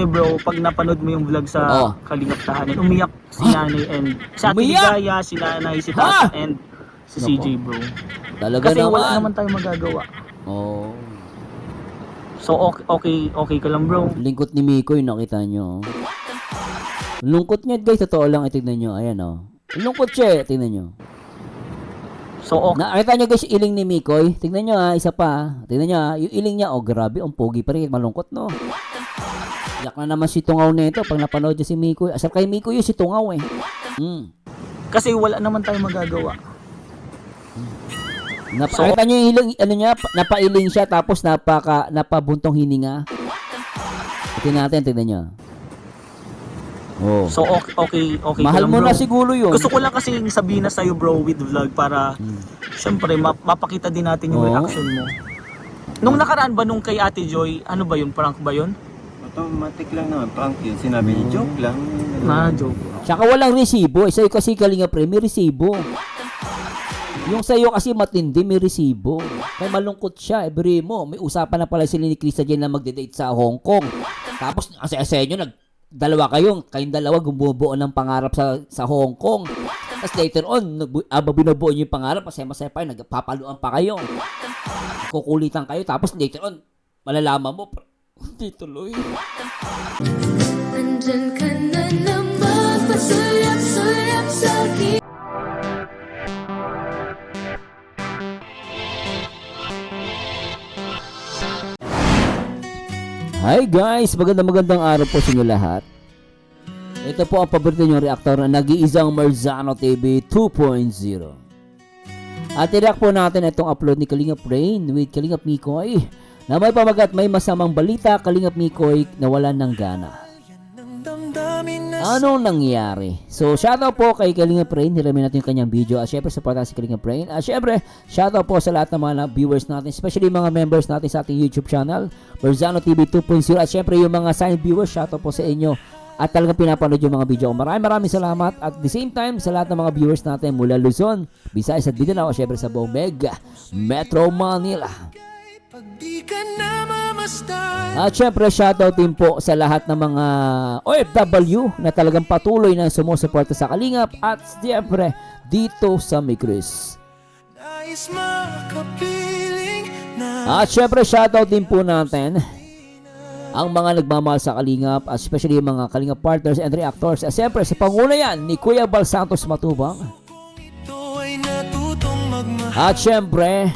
Bro, pag napanood mo yung vlog sa Kalingap Tahanan, umiyak si Nanay and si Ate Umiyak? Ligaya, si Nanay, si Tata and si CJ bro. Talaga Kasi naman. wala naman tayong magagawa. Oh. So okay ka lang bro. Lingkot ni Mikoy, nakita nyo. Lungkot niya guys, totoo lang, tignan nyo. Ayan oh. Lungkot siya, tignan nyo. So okay. Nakita nyo guys yung iling ni Mikoy. Tignan nyo isa pa. Tignan nyo yung iling niya. Oh grabe, ang pogi pa rin. Malungkot no. Yak na naman si Tungaw nito pag napanood niya si Mikoy. Asal kay Mikoy yung si Tungaw eh. Kasi wala naman tayong magagawa. Nakita nyo yung iling, ano niya, napailing siya tapos napabuntong hininga. Tignan natin, tignan nyo. Oh. So okay Mahal ka lang mo bro. na siguro yun. Gusto ko lang kasi sabihin na sa'yo bro with vlog para syempre mapakita din natin yung reaction mo. Nung nakaraan ba nung kay Ate Joy, ano ba yun? Prank ba yun? Automatic lang naman, prank yun. Sinabi niya, joke lang. Joke. Tsaka walang resibo. Sa'yo kasi Kalinga Pre, may resibo. Yung sa'yo kasi matindi, may resibo. Kaya malungkot siya. Every mo, may usapan na pala sila ni Krista dyan na magde-date sa Hong Kong. Tapos, sa inyo, kayong dalawa gumubuo ng pangarap sa Hong Kong. Tapos later on, binubuo nyo yung pangarap, masaya-masaya pa yun, nagpapaluan pa kayo. Kukulitan kayo, tapos later on, malalaman mo, hindi tuloy. Andyan ka na naman, pasulap-sulap sa akin. Hi guys, magandang araw po sa inyo lahat. Ito po ang paborito niyong reactor na nag-iisang Marzano TV 2.0. At i-react po natin itong upload ni Kalingap Rain with Kalingap Mikoy na may pamagat may masamang balita, Kalingap Mikoy nawalan ng gana. Anong nangyari? So, shoutout po kay Kalingap Rain. Hiramin natin yung kanyang video. At syempre, supportan si Kalingap Rain. At syempre, shoutout po sa lahat ng mga viewers natin, especially mga members natin sa ating YouTube channel, Marzano TV 2.0. At syempre, yung mga silent viewers, shoutout po sa inyo. At talagang pinapanood yung mga video ko. Maraming salamat. At the same time, sa lahat ng mga viewers natin mula Luzon, Visayas at Mindanao, at syempre sa buong Mega Metro Manila. At syempre, shoutout din po sa lahat ng mga OFW na talagang patuloy na sumusuporta sa Kalingap at syempre dito sa Micris. At syempre, shoutout din po natin ang mga nagmamahal sa Kalingap, especially yung mga Kalingap partners and reactors. At syempre, sa panguna yan ni Kuya Bal Santos Matubang. At syempre,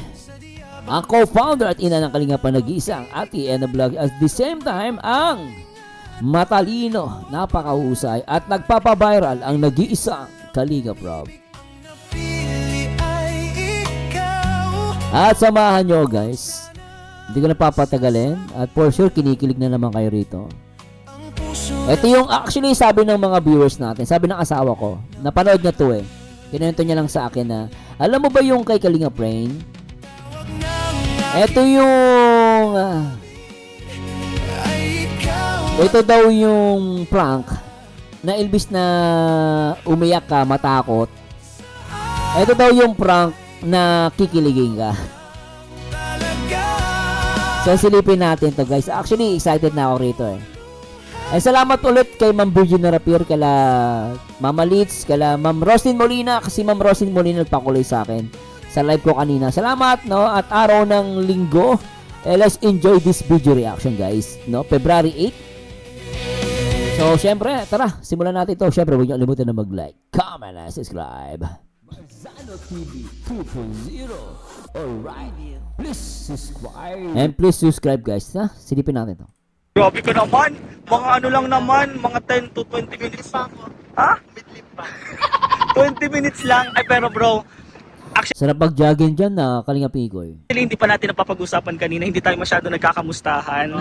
ang co-founder at ina ng Kalingap na nag-iisang Ate Ena Vlog. At the same time, ang matalino, napakahusay at nagpapaviral ang nag-iisang Kalingap Rob. At samahan nyo guys, hindi ko na papatagalin at for sure kinikilig na naman kayo rito. Ito yung actually sabi ng mga viewers natin, sabi ng asawa ko, napanood niya to eh. Kinento niya lang sa akin na, alam mo ba yung kay Kalingap Rain? Ito yung ito daw yung prank na ilbis na umiyak ka, matakot. Ito daw yung prank na kikiligin ka. So silipin natin to guys. Actually excited na ako rito eh. Salamat ulit kay Ma'am Virginia Rapier, kala Mama Litz, kala Ma'am Roslyn Molina, kasi Ma'am Roslyn Molina nagpakulay sa akin sa live ko kanina. Salamat, no? At araw ng linggo, let's enjoy this video reaction, guys, no? February 8. So, syempre, tara, simulan natin ito. Syempre, huwag niyo kalimutan na mag-like, comment, and subscribe. Marzano TV 2.0. Alright. Please subscribe. And please subscribe, guys, ha? Silipin natin ito. Grabe ka naman. Mga ano lang naman, mga 10 to 20 minutes pa ako. Ha? Midlip pa. 20 minutes lang. Ay, pero bro, sarap pag-jogging dyan na Kalingap Mikoy. actually, hindi pa natin napapag-usapan kanina. Hindi tayo masyado nagkakamustahan.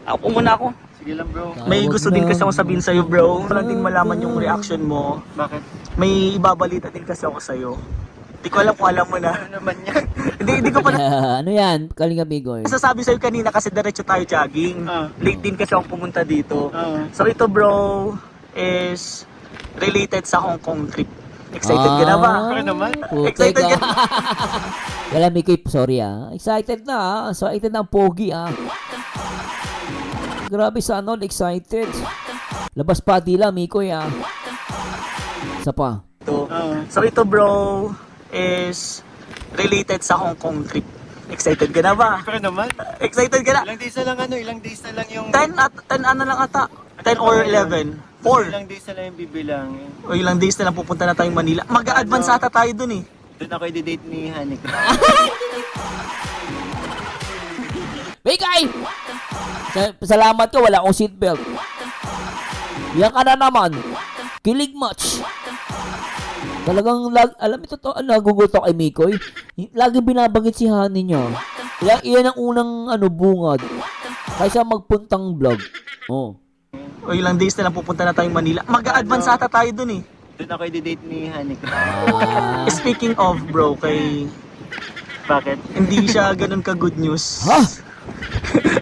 Ako muna ako. Sige lang bro. May gusto din kasi ako sabihin sa'yo, bro. Gusto lang din malaman yung reaction mo. Bakit? May ibabalita din kasi ako sa'yo. Hindi ko alam kung alam mo na. Ano naman yan? Hindi ko pa Ano yan, Kalingap Mikoy? nasasabi sa'yo kanina kasi diretso tayo jogging. Late din kasi ako pumunta dito. So ito, bro, is related sa Hong Kong trip. Excited ka na ba? Ano naman? Excited ka? Wala, Mikoy, sorry ah. Excited na ah. So, excited na ang pogi ah. Grabe sana all excited. Labas pa dila, Mikoy ah. Isa pa. Ito. So ito bro is related sa Hong Kong trip. Excited ka na ba? Pero naman, Excited ka na? ilang days na lang yung... 10 ano lang ata. 10 or 11. 4. Ilang days na lang yung bibilangin. O ilang days na lang pupunta na tayong Manila. Mag-a-advance ata tayo dun eh. Doon ako i-date ni Hanik. Mikoy! Salamat ka, wala akong seatbelt. Yan ka na naman. Kilig much. Talagang, alam mo totoo, nagugutok kay Mikoy. Lagi binabanggit si Honey niya. Iyan ang unang bungad. Kaysa magpuntang vlog. Oh. O ilang days na lang pupunta na tayong Manila. Mag-a-advance ata tayo dun eh. Doon ako i-date ni Hanik. Speaking of bro, kay Bakit? hindi siya ganun ka good news. Ha?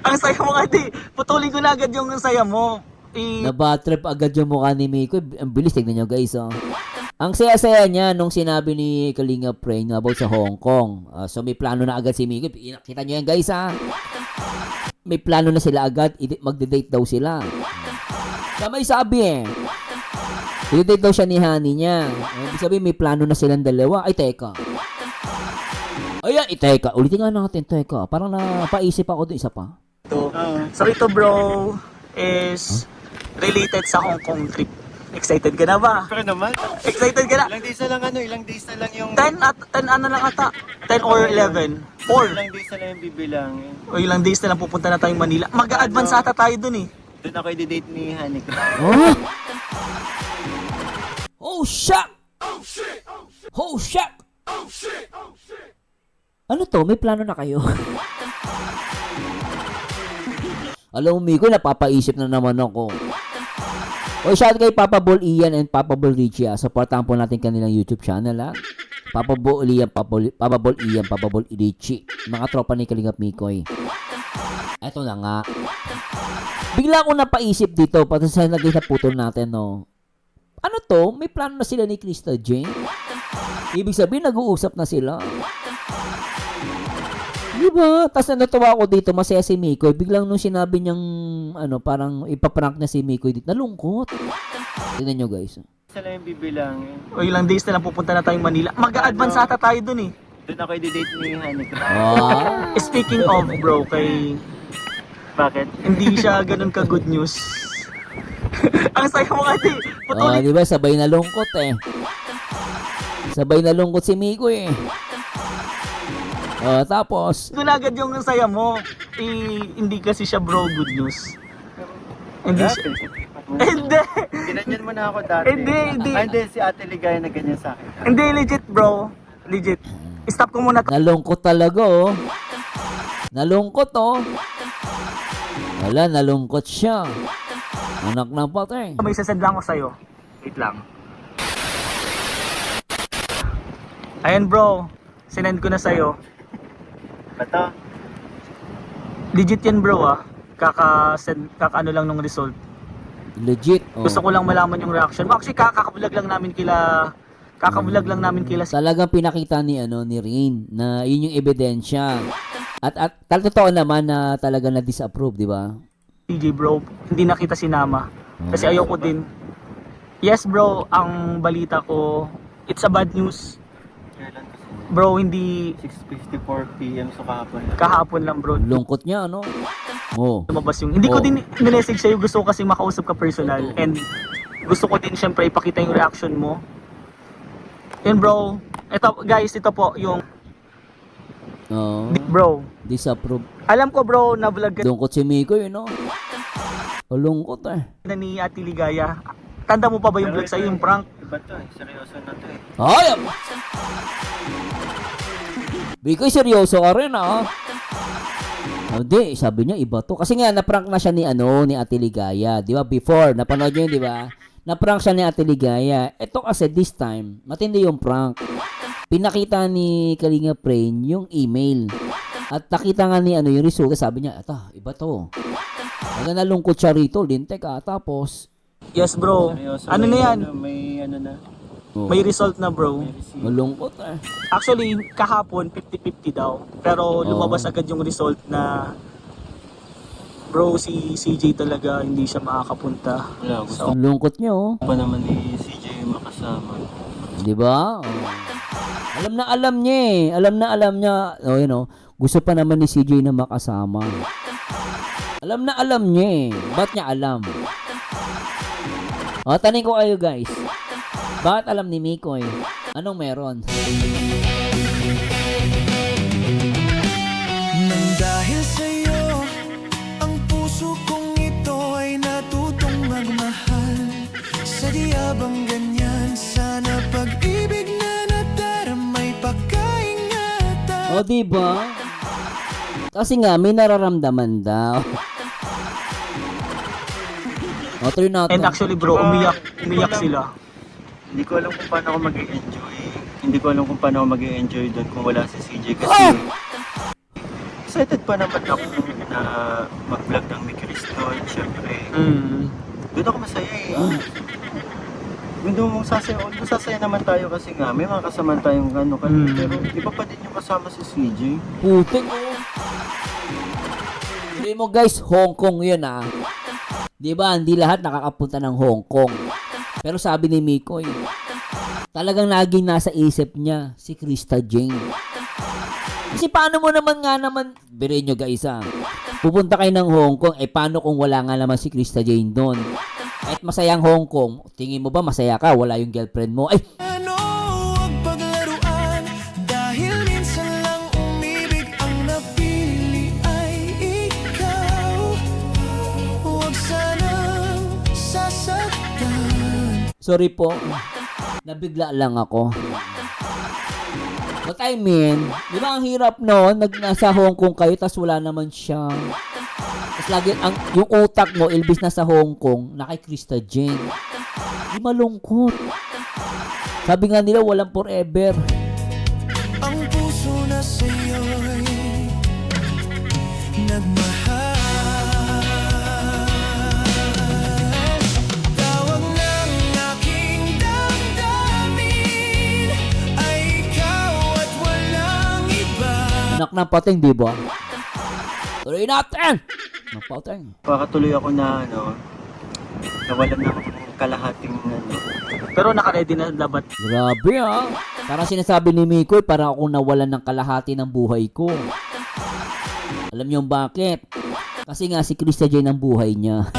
Ang saya mo nga di. Putulin ko na agad yung saya mo. Nabatrip agad yung mukha ni Mikoy. Ang bilis, tignan nyo guys. Oh. Ang saya-saya niya nung sinabi ni Kalinga Pray about sa Hong Kong. So may plano na agad si Mikoy. Kita nyo yan guys ha. May plano na sila agad. Magde-date daw sila. May sabi eh. I-date daw siya ni Honey niya. Ibig sabihin may plano na silang dalawa. Ay teka. Ayan, teka. Ulitin nga natin. Teka. Parang napaisip ako dun isa pa. Ito. So ito bro is related sa Hong Kong trip. Excited ka na ba? Pero naman, Excited ka na? ilang days na lang yung... 10 ano lang ata. 10 or 11. 4. Ilang days na lang yung bibilangin. O ilang days na lang pupunta na tayong Manila. Mag-a-advance ata tayo dun eh. Doon ako i-date ni Hanik. Oh? Oh, shock! Oh, shock! Ano to? May plano na kayo? Alam mo, Miko, napapaisip na naman ako. O, shout kay Papa Bol Ian and Papa Bol Richie. Supportahan po natin kanilang YouTube channel, ha? Papa Bol Ian, Papa Bol Ian, Papa Bol Richie. Mga tropa ni Kalingap Mikoy. Eto na nga. Bigla akong napaisip dito, pati sa naging sa putol natin, no? Ano to? May plano na sila ni Krista Jane? Ibig sabihin, nag-uusap na sila. Diba? Tapos natuwa ako dito, masaya si Mikoy. Biglang nung sinabi niyang, parang ipaprank na si Mikoy dito, nalungkot. Tingnan nyo guys. Isa lang yung bibilangin. O ilang days na lang pupunta na tayong Manila. Mag-a-advance ata tayo dun eh. Doon ako i-date ni Hanik. Ah. Speaking of bro, kay Bakit? hindi siya ganun ka good news. Ang saya mo nga di. Putulin Diba? Sabay nalungkot eh. Sabay nalungkot si Mikoy eh. Tapos, ko na agad yung saya mo. Hindi kasi siya bro good news. Hindi siya. Hindi. Ginanyan mo na ako dati. Hindi. Hindi, si Ate Ligaya na ganyan sa akin. Hindi legit bro. Legit. Stop ko muna. nalungkot talaga oh. Nalungkot oh. Wala, nalungkot siya. Anak ng patay. May sasend lang ko sa'yo. Wait lang. Ayan bro. Sinend ko na sa'yo. Bato? Legit yan bro ah. Kaka-ano lang ng result. Legit. Oh. Gusto ko lang malaman yung reaction mo. Actually, kakabulag lang namin kila Talagang pinakita ni Rain na yun yung ebidensya. At totoo naman na talaga na disapprove, di ba? TJ bro. Hindi nakita si Nama. Kasi ayoko din. Yes bro, ang balita ko, it's a bad news. Kailan kasi? Bro, hindi 6:54 PM sa kahapon. kahapon lang bro. Lungkot niya, ano? Oh. Lumabas yung... Hindi ko din minessage sa'yo. Gusto ko kasi makausap ka personal. And gusto ko din syempre ipakita yung reaction mo. Yun bro. Ito guys, ito po yung... Oh. Bro. Disapprove. Alam ko bro, na-vlog ka Lungkot si Miko, yun, no? O, lungkot eh. na ni Ate Ligaya. Tanda mo pa ba yung vlog sa'yo, yung prank? Iba to eh. Seryoso na to eh. Ay! Miko, seryoso ka rin, ah. Hindi, sabi niya, iba to. Kasi nga, na-prank na siya ni Ate Ligaya. Di ba? Before, napanood niyo yun, di ba? Na-prank siya ni Ate Ligaya. Ito kasi, this time, matindi yung prank. Pinakita ni Kalinga Prain yung email. At nakita nga ni yung resulta, sabi niya, iba to. Hanggang nalungkot siya rito, lintek tapos, Yes bro. Seryoso Ano na yan? May ano na. oh, May result na bro. malungkot eh. Actually, kahapon 50-50 daw. Pero lumabas agad yung result na Bro, si CJ talaga hindi siya makakapunta. Wala, gusto So, Ang lungkot nyo, pa naman ni CJ makasama. di ba? Oh. Alam niya eh. Alam niya. Oh, yun oh. Gusto pa naman ni CJ na makasama. Alam niya eh. Ba't niya alam? O, tanong ko kayo guys. Bakit alam ni Mikoy? Anong meron? Nang dahil sa'yo, ang puso kong ito ay natutong magmahal. Sadya bang ganyan? Sana pag-ibig na nadaramay pagkaingatan. O, diba? Kasi nga, may nararamdaman daw. O, turn out and na. actually bro, umiyak sila. Hindi ko alam kung paano ako mag-i-enjoy. Hindi ko alam kung paano ako mag-i-enjoy doon kung wala si CJ kasi Ah! excited pa naman ako na mag-vlog ng Mickey Crystal. Siyempre, doon ako masaya eh. Doon sasaya naman tayo kasi nga may mga kasama tayong ano pero iba pa din yung kasama si CJ. Putik oh. Hindi mo guys, Hong Kong yun ah. Di ba, hindi lahat nakakapunta ng Hong Kong. Pero sabi ni Mikoy, talagang naging nasa isip niya si Krista Jane. Kasi paano mo naman birin nyo guys ah. Pupunta kayo ng Hong Kong, paano kung wala nga naman si Krista Jane doon? Kahit masayang Hong Kong, tingin mo ba masaya ka? Wala yung girlfriend mo. Ano ang paglaruan? Dahil minsan lang umibig ang napili ay ikaw. Huwag sanang sasaktan. Sorry po. Nabigla lang ako. What I mean, di ba ang hirap noon, nasa Hong Kong kayo, tas wala naman siya. Tas lagi, yung utak mo, ilbis na sa Hong Kong, na kay Krista Jane. Di malungkot. Sabi nga nila, walang forever. Ang puso na sa'yo'y nagmahal. Tawag ng aking damdamin ay ikaw at walang iba. Anak ng pating, di ba? Tuloy natin! Ng pating. Pakatuloy ako na nawalan na ako ng kalahating Pero naka-ready na dapat. Grabe ah. Parang sinasabi ni Mikoy, parang ako nawalan ng kalahati ng buhay ko. Alam niyo bakit? Kasi nga si Krista Jane ang buhay niya. Ang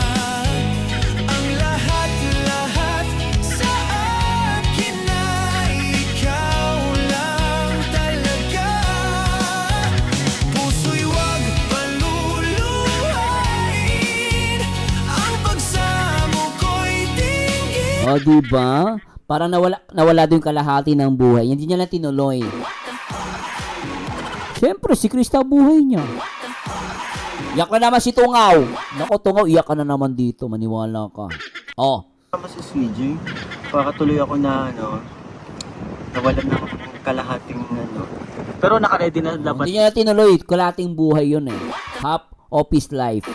lahat-lahat sa akin ay ikaw lang talaga. Puso'y huwag paluluhain. Ang pagsamo ko'y tingin. O, diba? Parang nawala din yung kalahati ng buhay. Hindi niya lang tinuloy. Siyempre, si Krista buhay niya. Iyak na naman si Tungaw. Naku, Tungaw, iyak ka na naman dito. Maniwala ka. Oh, kasama si CJ. Pakatuloy ako na nawalan na ako ng kalahating Pero naka-ready na dapat. hindi niya na tinuloy. Kalating buhay yun eh. Half office life.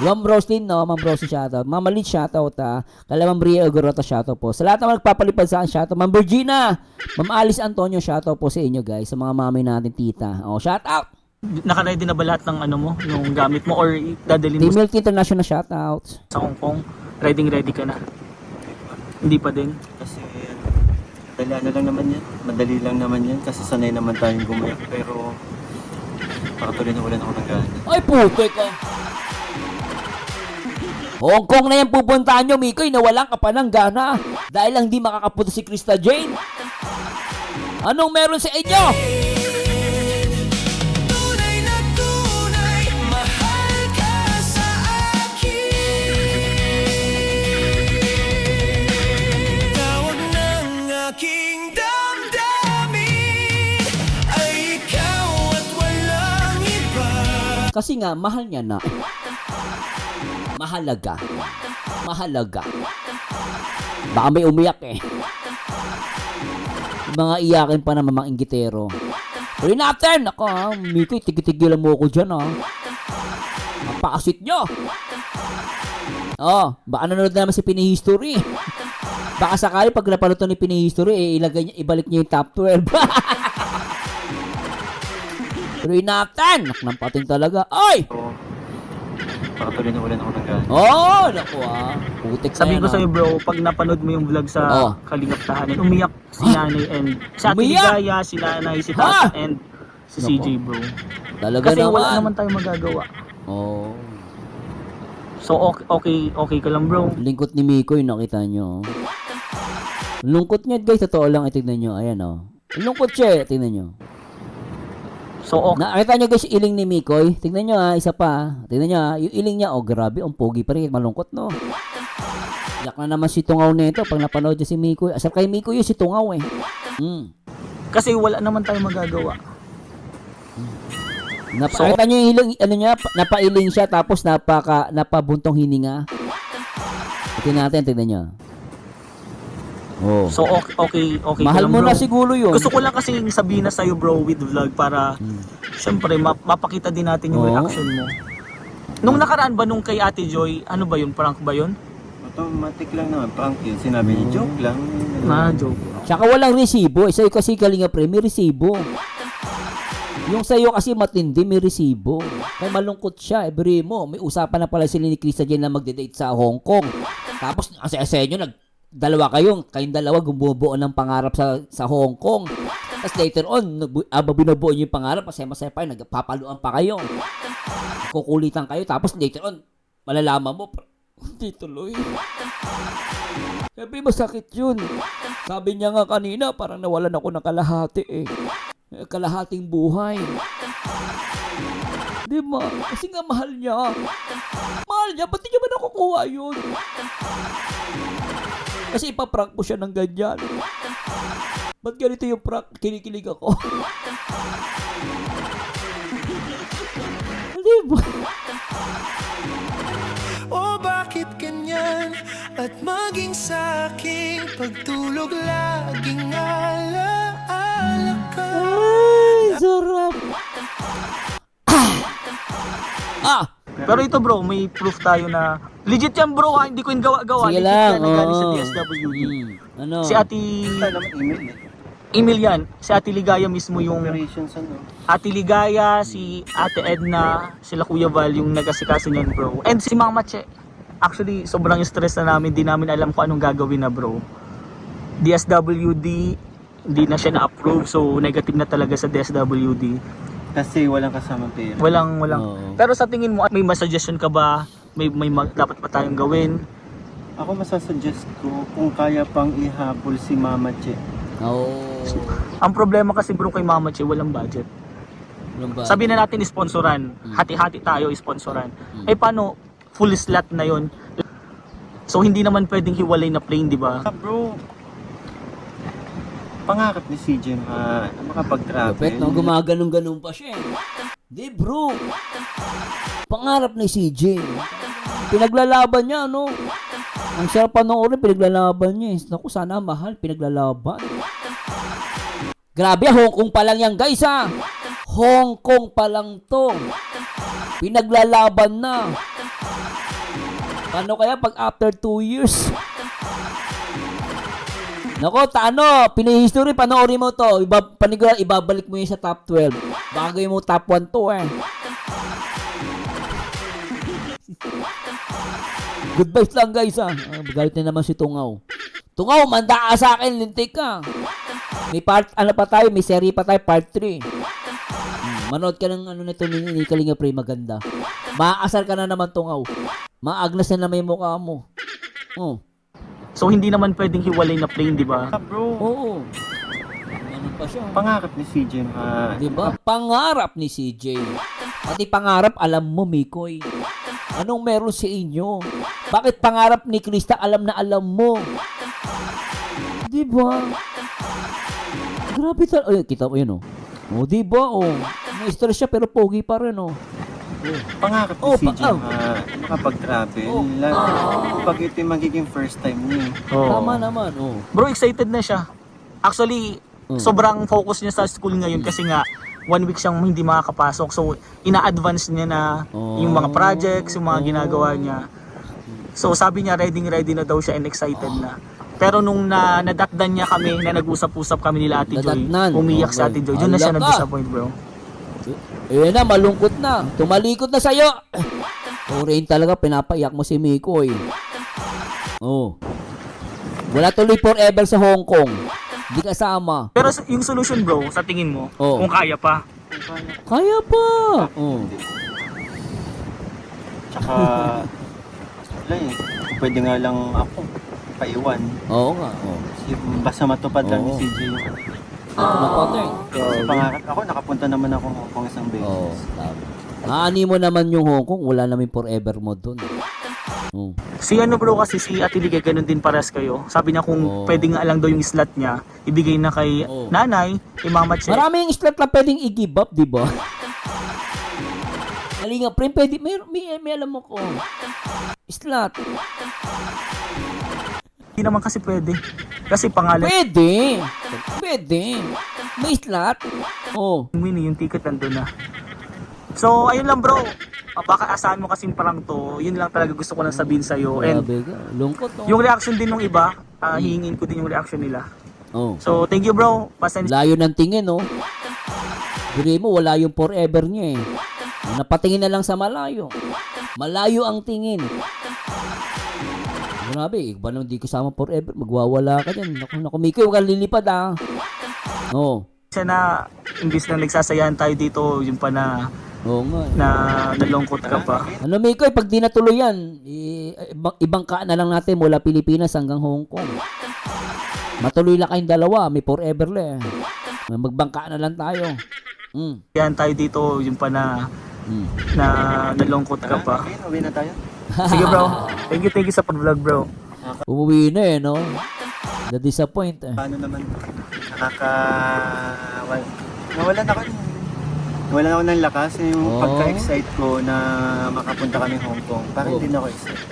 Ma'am Roslyn, no? Ma'am Roslyn, shoutout. Mama Lynn, shoutout, ha. Kala Ma'am Bria Ogorota, shoutout po. Sa lahat na magpapalipad sa akin, shoutout. Ma'am Virginia, Ma'am Alice Antonio, shoutout po sa inyo, guys. Sa mga mami natin, tita. O, shoutout. Naka-ready na ba lahat ng ano mo, yung gamit mo, or dadalhin mo Team Milk International, shoutout. sa Hong Kong? Ready ka na? Hindi pa din. kasi madali lang naman yan kasi sanay naman tayong gumayak pero pakatuloy na wala na ako ng gana. Ay, putik ka. Hong Kong na yan pupuntahan nyo, Mikoy, na walang ka pa ng gana. Dahil lang di makakapunta si Krista Jane. Anong meron sa inyo? Tunay na tunay, mahal ka sa akin. Tawag ng aking damdamin ay ikaw at walang iba. Kasi nga, mahal niya na. Mahalaga. Mahalaga. Baka may umiyak eh. Yung mga iyakin pa naman mga inggitero. Tuloy natin! Ako ha, Mikoy, tigitigilan mo ako dyan ha. Napakasit nyo! Oh, baka nanonood na naman si Pinihistory. Baka sakali pag napanood to ni Pinihistory, ibalik niya yung top 12. Tuloy natin! Naknampating talaga. Ay! So, Napakatuloy na ulan ako ng gano'n. Oh, naku ah. Putik na Sabi yan, ko ah. sa'yo bro, pag napanood mo yung vlog sa Oh. Kalingap Tahanan, umiyak si Nanay and si Ate Umiyak? Ligaya, si Nanay, si Ha? Tata and si Nako. CJ bro. Talaga Kasi naman. wala naman tayong magagawa. Oh. So okay ka lang bro. Lingkot ni Mikoy, nakita nyo. Lungkot niya guys, totoo lang, tignan nyo. Ayan oh. Lungkot siya, tignan nyo. So okay. Nakita nyo guys yung iling ni Mikoy. Tignan nyo ah, isa pa. Tignan nyo ah, yung iling niya, oh grabe, ang pogi pa rin, malungkot no. Yak na naman si Tungaw nito pag napanood niya si Mikoy. Asal kay Mikoy yung si Tungaw eh. Kasi wala naman tayong magagawa. Nakita nyo yung iling, ano niya, napailing siya tapos napabuntong hininga. Tignan natin, tignan nyo. Oh. So okay Mahal ka lang mo bro. na siguro yun. Gusto ko lang kasi sabihin na sa'yo bro with vlog para syempre mapakita din natin yung Oo. reaction mo. Nung nakaraan ba nung kay Ate Joy, ano ba yun? Prank ba yun? Automatic lang naman, prank yun. Sinabi niya, joke lang. Joke. Tsaka walang resibo. Sa'yo kasi Kalinga Pre, may resibo. Yung sa'yo kasi matindi, may resibo. Kaya malungkot siya. Every mo, may usapan na pala sila ni Krista dyan na magde-date sa Hong Kong. Tapos, ang saya nyo, kayong dalawa gumubuo ng pangarap sa Hong Kong. Tapos later on, binubuo nyo yung pangarap, masaya-masaya pa yun, nagpapaluan pa kayo. Kukulitan kayo, tapos later on, malalaman mo, hindi tuloy. Sabi, masakit yun. Sabi niya nga kanina, parang nawalan ako ng kalahati eh. Kalahating buhay. Di ba? Kasi nga mahal niya. Mahal niya, ba't di niya ba nakukuha yun? Kasi ipaprank mo siya ng ganyan. Ba't ganito yung prank? Kinikilig ako. Di ba? O bakit ganyan? At maging sa aking pagtulog laging alaala ka. Ay, sarap. Pero ito bro, may proof tayo na legit yan bro ha, hindi ko yung gawa-gawa. Sige Legit lang. yan na galing sa oo. DSWD. Ano? Si Ate Tayo naman email eh. Emil yan, si Ate Ligaya mismo yung Operations ano. Ate Ligaya, si Ate Edna, sila Kuya Val yung nag-asikaso niyan bro. And si Mama Che. Actually, sobrang stress na namin, di namin alam kung anong gagawin na bro. DSWD, hindi na siya na-approve, so negative na talaga sa DSWD. Kasi walang kasamang pera. Walang. Oo. Pero sa tingin mo, may suggestion ka ba? May dapat pa tayong gawin? Ako masasuggest ko kung kaya pang ihabol si Mama Che. Oo. Ang problema kasi bro kay Mama Che, walang budget. Walang ba? Sabi na natin sponsoran, hati-hati tayo sponsoran. Eh paano full slot na yon? So hindi naman pwedeng hiwalay na plane, di ba? Bro, pangarap ni CJ makapag-travel. Kapit, no? Gumaganong-ganong pa siya eh. Di bro. Pangarap ni CJ. Pinaglalaban niya, no? Ang sarap panoorin, pinaglalaban niya eh. Naku, sana mahal, pinaglalaban. Grabe, Hong Kong pa lang yan, guys, ha? Hong Kong pa lang to. Pinaglalaban na. Paano kaya pag after 2 years? Nako, pinihistory, panoorin mo to. Paniguran, ibabalik mo yun sa top 12. Baka gawin mo top 1 to eh. Good vibes lang guys ah. Galit na naman si Tungaw. Tungaw, manda ka sa akin, lintik ka. May may serie pa tayo, part 3. Manood ka ng nito ni Kalinga Pre, maganda. Maasar ka na naman Tungaw. Maagnas na naman yung mukha mo. Oh. So hindi naman pwedeng hiwalay na plane, di ba? Bro, Oo. Ano pa siya? pangarap ni CJ Diba? Pangarap ni CJ. Pati pangarap, alam mo, Mikoy. Anong meron sa inyo? Bakit pangarap ni Krista, alam na alam mo? Diba? Grabe talaga. Ay, kita mo yun, oh. Oh, diba, oh. May stress siya, pero pogi pa rin, oh. pangarap ni CJ makapag-travel. Pag ito yung magiging first time niya. Tama naman, oh. Bro, excited na siya. Actually, sobrang focus niya sa school ngayon kasi nga 1 week siyang hindi makakapasok. So, ina-advance niya na yung mga projects, yung mga ginagawa niya. So, sabi niya ready na daw siya and excited na. Pero nung nadatdan niya kami, na nag-usap-usap kami nila Ate Joy, Nadatnan. umiyak sa Ate Joy. Doon na siya Ala ka. na-disappoint, bro. Eh na, malungkot na. Tumalikod na sa'yo. O Rain talaga, pinapaiyak mo si Miko eh. Oh. Wala tuloy forever sa Hong Kong. Hindi kasama. Pero yung solution bro, sa tingin mo, Oo. kung kaya pa. Kaya pa. Oh. Tsaka, wala eh. Pwede nga lang ako paiwan. Oo nga. Oh. Basta matupad lang ni Oo. CJ yung Napatay. kasi pangarap ako, nakapunta naman ako Hong Kong isang beses. Oo. Tama. Haani mo naman yung Hong Kong. Wala namin forever mo dun. Oh. Si ano bro kasi si Ate Ligay ganun din pares kayo. Sabi niya kung Oo. pwede nga lang daw yung slot niya, ibigay na kay Oo. nanay, kay mama Che. Maraming slot lang pwedeng i-give up, di ba? Dali nga, pre, pwede, may alam mo ko. Slot. Hindi naman kasi pwede. Kasi pangalan Pwede. Pwede. May slot. Oh. yung ticket nandun na. So, ayun lang bro. Baka asahan mo kasing parang to. Yun lang talaga gusto ko lang sabihin sa'yo. And Grabe ka. Lungkot, oh. yung reaction din ng iba, hihingin ko din yung reaction nila. Oh. So, thank you bro. Pasensya. Layo ng tingin, oh. Biri mo, wala yung forever niya, eh. Napatingin na lang sa malayo. Malayo ang tingin. Grabe, iba naman di kasama forever. Magwawala ka dyan. Naku, Miko, huwag kang lilipad, ah. Oh. Siya na, imbis na nagsasayahan tayo dito, yung pa na, Oo nga. na nalungkot ka pa. Ano, Miko, pag di natuloy yan, ibang ka na lang natin mula Pilipinas hanggang Hong Kong. Matuloy lang kayong dalawa, may forever le. Magbangka na lang tayo. Yan tayo dito, yung pa na, na nalungkot ka pa. Okay, uwi na tayo. Sige bro, thank you sa pag-vlog bro. Umuwi na, eh, no? Na-disappoint, eh. Paano naman? Nawalan ako ng lakas yung Oo. pagka-excite ko na makapunta kami Hong Kong. Parang hindi na ako excited.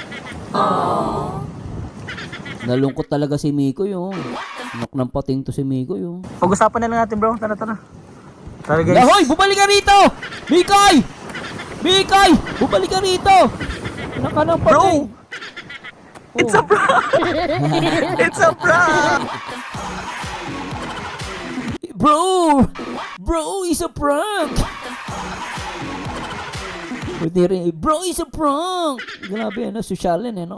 Nalungkot talaga si Miko, yung. Nok ng pating to si Miko, yung. Pag-usapan na lang natin bro, tara. Tara guys. Yahoy, bumalik ka rito! Mikoy! Mikoy! Bumalik ka rito! Anak ka ng Bro! pating. It's a prank! It's a prank! Bro, it's a prank! Bro, it's a prank! Grabe, ano, sosyalin, eh, no?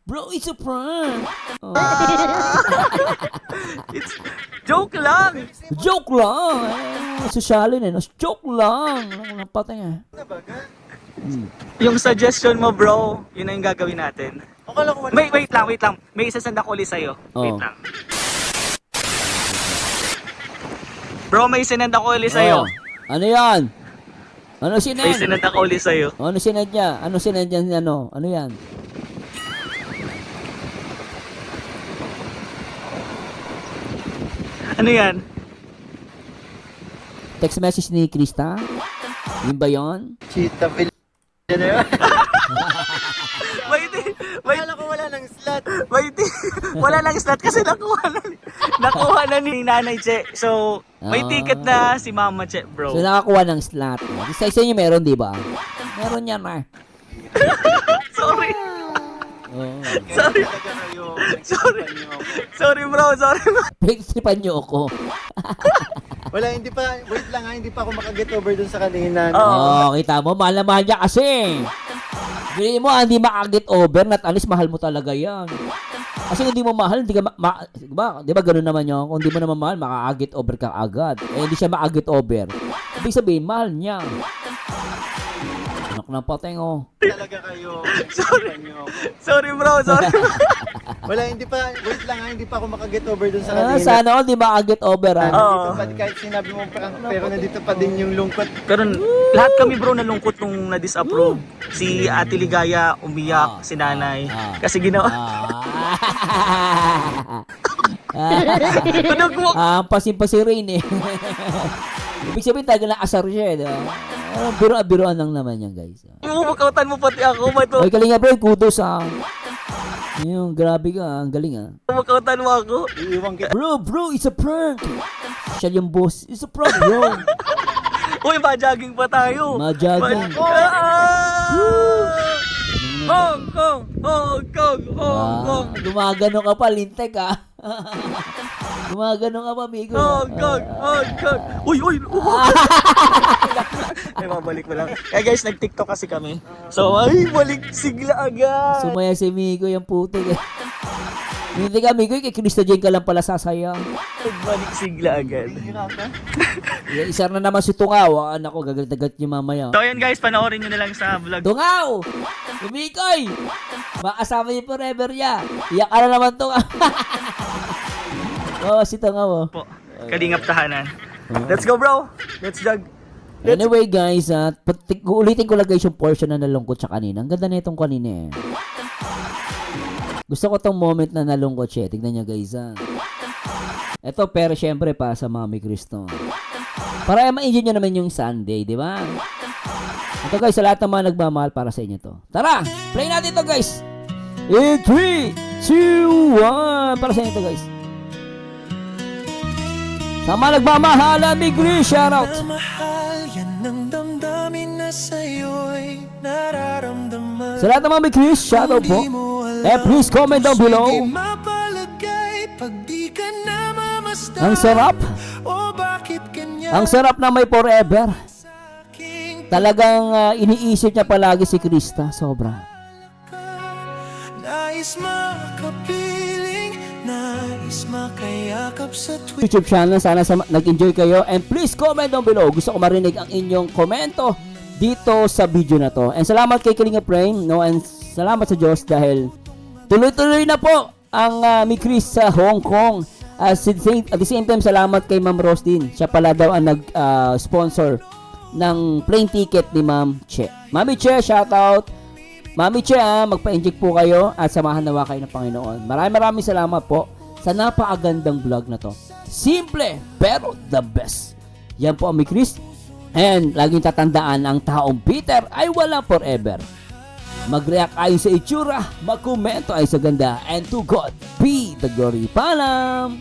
Bro, it's a prank! Oh. It's joke lang! Joke lang! Sosyalin, eh, no? Joke lang! Napatay, eh. Yung suggestion mo bro, yun na yung gagawin natin. Akala ko wala. Wait lang. May isasend ako ulit sa'yo. Wait Oh. lang. Bro, may sinend ako ulit sa'yo. Oh. Ano yan? Ano May sinend? sinend ako ulit sa'yo. Ano sinend niya? Ano sinend niya? Ano yan? Ano yan? Text message ni Krista? Yun ba yun? Cheetah Villanueva. Wait, Akala ko wala ng slot. wala lang slot kasi nakuha na ni Nanay Che. So, may Ah. ticket na si Mama Che, bro. So nakakuha ng slot. Sa isa niyo meron, di ba? Meron yan, ah. Sorry. Oo. Sorry. Talaga kayo. Sorry. Nagsipan niyo ako. Sorry bro. Pagsipan niyo ako. Wala, hindi pa. Wait lang ha. Hindi pa ako makaget over dun sa kanina. Oo, kita mo, mahal na mahal niya kasi. Bili mo, hindi makagit over, not alis, mahal mo talaga yan. Kasi kung hindi mo mahal, hindi ka di ba ganoon naman yun? Kung hindi mo naman mahal, makakagit over ka agad. Eh, hindi siya makagit over. Ibig sabihin, mahal niya. Anak ng pateng, oh. Talaga kayo. Nagsipan niyo ako. Sorry bro. Wala, hindi pa. Wait lang ha. Hindi pa ako makaget over dun sa Ah, kanina. sana all, di makagit over, ah. Nandito pa, kahit sinabi mo prank, pero nandito pa din yung lungkot. Pero lahat kami bro nalungkot nung na-disapprove. Si Ate Ligaya umiyak, si Nanay. Kasi ginawa. Tunog mo. Pasin-pasi rin, eh. Ibig sabihin, talaga na-asar siya, eh. Diba? Biro-biroan lang naman yan, guys. Bumukautan mo pati ako ba to? Oy, galing nga, bro. Kudos, ah. Yung, grabe ka, ang galing, ah. Bumukautan mo ako. Iiwan kita. Bro, it's a prank. Siya yung boss. It's a prank, bro. Uy, ma-jogging pa tayo. Ma-jogging. Hong Kong! Gumagano ka pa, lintek ah. Gumagano ka pa, Migo. Uy! Ay, mabalik mo lang. Eh guys, nag-TikTok kasi kami. So, ay, balik sigla agad. Sumaya si Migo yung putik eh. Hindi ka, Migo, kay Cristo Jane ka lang pala sasayang. Balik sigla agad. Isa na naman si Tungaw. Anak ko, gagalit-galit niyo mamaya. So, ayan guys, panoorin nyo na lang sa vlog. Tungaw! Lumikoy! Makasama niyo forever ya. Iyak ka na naman, Tungaw. Oo, si Tungaw oh. Po, Kalingap Tahanan. Let's go, bro. Let's jog. Anyway guys, ulitin ko lang guys yung portion na nalungkot siya kanina. Ang ganda na itong kanina eh. Gusto ko tong moment na nalungkot siya. Tignan niyo guys Ito pero syempre pa sa Mami Cristo. Para ma-enjoy nyo naman yung Sunday, di ba? Ito guys, sa lahat ng mga nagmamahal para sa inyo to. Tara! Play natin to guys! In 3, 2, 1! Para sa inyo to guys. Sa mga nagmamahalan, Big Chris, shoutout! Mahal, yan ang damdamin na sa'yo'y nararamdaman. Sa lahat ng mga Big Chris, shoutout po. Please comment down below. Sige mapalagay pag di ka na mamasdan. Ang sarap. O bakit kanya Ang sarap na may forever. aking Talagang iniisip niya palagi si Krista. Sobra. nais makapiling, nais makayakap sa tuwing YouTube channel. Sana nag-enjoy kayo. And please comment down below. Gusto ko marinig ang inyong komento dito sa video na to. And salamat kay Kalingap Frame. No? And salamat sa Diyos dahil tuloy-tuloy na po ang Mi Chris sa Hong Kong. At the same time, salamat kay Ma'am Rostin. Siya pala daw ang nag-sponsor ng plane ticket ni Ma'am Che. Mami Che, shoutout. Mami Che, magpa-inject po kayo at samahan nawa kayo ng Panginoon. Maraming salamat po sa napakagandang vlog na to. Simple, pero the best. Yan po ang Mi Chris. And laging tatandaan, ang taong bitter ay walang forever. Mag-react ayon sa itsura, mag-komento ayon sa ganda, and to God be the glory. Paalam!